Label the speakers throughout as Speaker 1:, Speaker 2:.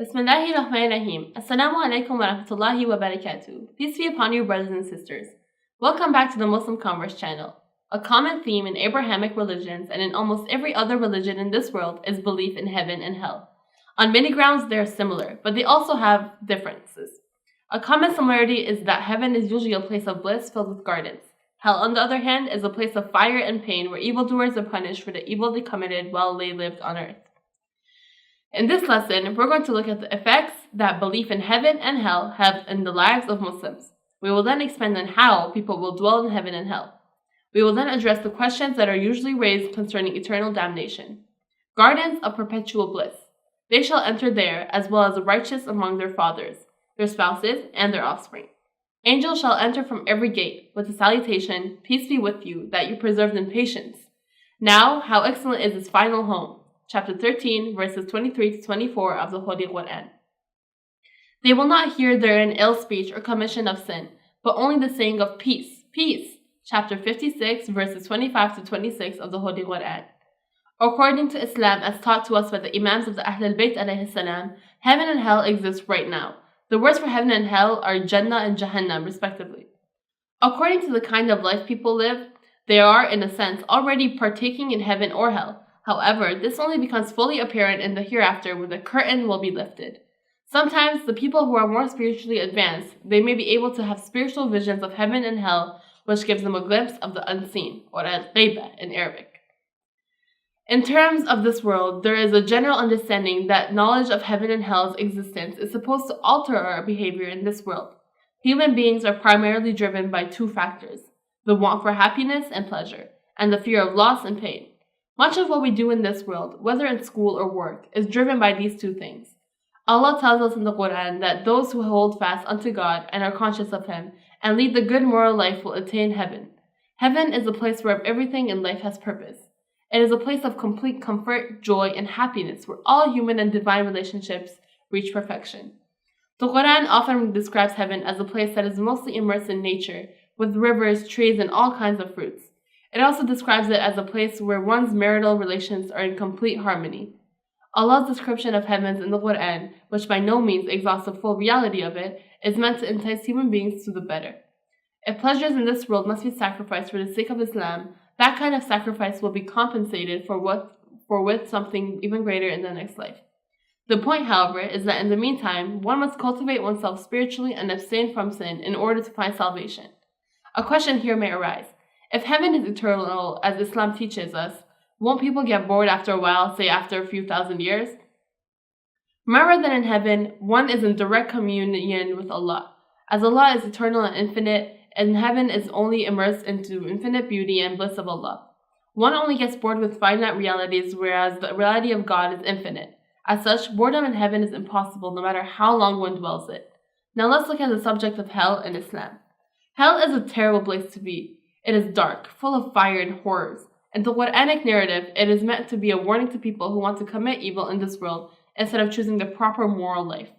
Speaker 1: Bismillahirrahmanirrahim. Assalamu alaikum wa rahmatullahi wa barakatuh. Peace be upon you, brothers and sisters. Welcome back to the Muslim Converse channel. A common theme in Abrahamic religions and in almost every other religion in this world is belief in heaven and hell. On many grounds, they are similar, but they also have differences. A common similarity is that heaven is usually a place of bliss filled with gardens. Hell, on the other hand, is a place of fire and pain where evildoers are punished for the evil they committed while they lived on earth. In this lesson, we're going to look at the effects that belief in heaven and hell have in the lives of Muslims. We will then expand on how people will dwell in heaven and hell. We will then address the questions that are usually raised concerning eternal damnation. Gardens of perpetual bliss. They shall enter there, as well as the righteous among their fathers, their spouses, and their offspring. Angels shall enter from every gate, with the salutation, peace be with you, that you preserved in patience. Now, how excellent is its final home. Chapter 13, verses 23 to 24 of the Holy Qur'an. They will not hear therein ill speech or commission of sin, but only the saying of peace, peace. Chapter 56, verses 25 to 26 of the Holy Qur'an. According to Islam, as taught to us by the Imams of the Ahlul Bayt alayhi salam, heaven and hell exist right now. The words for heaven and hell are Jannah and Jahannam, respectively. According to the kind of life people live, they are, in a sense, already partaking in heaven or hell. However, this only becomes fully apparent in the hereafter when the curtain will be lifted. Sometimes, the people who are more spiritually advanced, they may be able to have spiritual visions of heaven and hell, which gives them a glimpse of the unseen, or al-ghayba in Arabic. In terms of this world, there is a general understanding that knowledge of heaven and hell's existence is supposed to alter our behavior in this world. Human beings are primarily driven by two factors, the want for happiness and pleasure, and the fear of loss and pain. Much of what we do in this world, whether in school or work, is driven by these two things. Allah tells us in the Qur'an that those who hold fast unto God and are conscious of Him and lead the good moral life will attain heaven. Heaven is a place where everything in life has purpose. It is a place of complete comfort, joy, and happiness where all human and divine relationships reach perfection. The Qur'an often describes heaven as a place that is mostly immersed in nature, with rivers, trees, and all kinds of fruits. It also describes it as a place where one's marital relations are in complete harmony. Allah's description of heavens in the Qur'an, which by no means exhausts the full reality of it, is meant to entice human beings to the better. If pleasures in this world must be sacrificed for the sake of Islam, that kind of sacrifice will be compensated with something even greater in the next life. The point, however, is that in the meantime, one must cultivate oneself spiritually and abstain from sin in order to find salvation. A question here may arise. If heaven is eternal, as Islam teaches us, won't people get bored after a while, say after a few thousand years? Remember that in heaven, one is in direct communion with Allah. As Allah is eternal and infinite, and heaven is only immersed into infinite beauty and bliss of Allah. One only gets bored with finite realities, whereas the reality of God is infinite. As such, boredom in heaven is impossible no matter how long one dwells it. Now let's look at the subject of hell in Islam. Hell is a terrible place to be. It is dark, full of fire and horrors. In the Quranic narrative, it is meant to be a warning to people who want to commit evil in this world instead of choosing the proper moral life.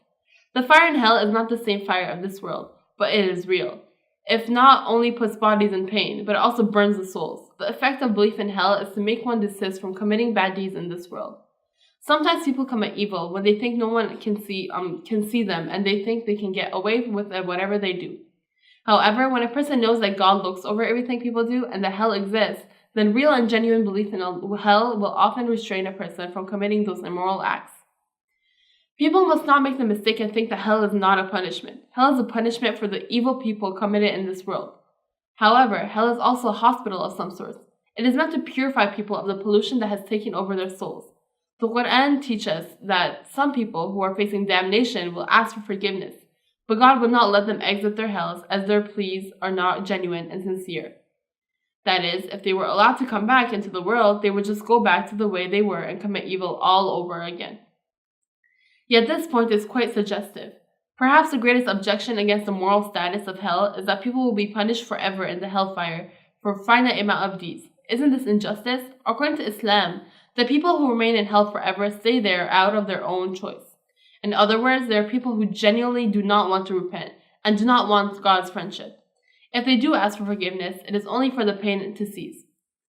Speaker 1: The fire in hell is not the same fire of this world, but it is real. It not only puts bodies in pain, but it also burns the souls. The effect of belief in hell is to make one desist from committing bad deeds in this world. Sometimes people commit evil when they think no one can see them, and they think they can get away with whatever they do. However, when a person knows that God looks over everything people do and that hell exists, then real and genuine belief in hell will often restrain a person from committing those immoral acts. People must not make the mistake and think that hell is not a punishment. Hell is a punishment for the evil people committed in this world. However, hell is also a hospital of some sort. It is meant to purify people of the pollution that has taken over their souls. The Qur'an teaches that some people who are facing damnation will ask for forgiveness, but God will not let them exit their hells as their pleas are not genuine and sincere. That is, if they were allowed to come back into the world, they would just go back to the way they were and commit evil all over again. Yet this point is quite suggestive. Perhaps the greatest objection against the moral status of hell is that people will be punished forever in the hellfire for a finite amount of deeds. Isn't this injustice? According to Islam, the people who remain in hell forever stay there out of their own choice. In other words, there are people who genuinely do not want to repent and do not want God's friendship. If they do ask for forgiveness, it is only for the pain to cease.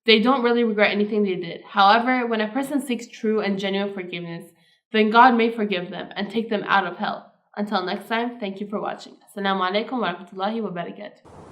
Speaker 1: They don't really regret anything they did. However, when a person seeks true and genuine forgiveness, then God may forgive them and take them out of hell. Until next time, thank you for watching. Assalamu alaikum wa rahmatullahi wa barakatuh.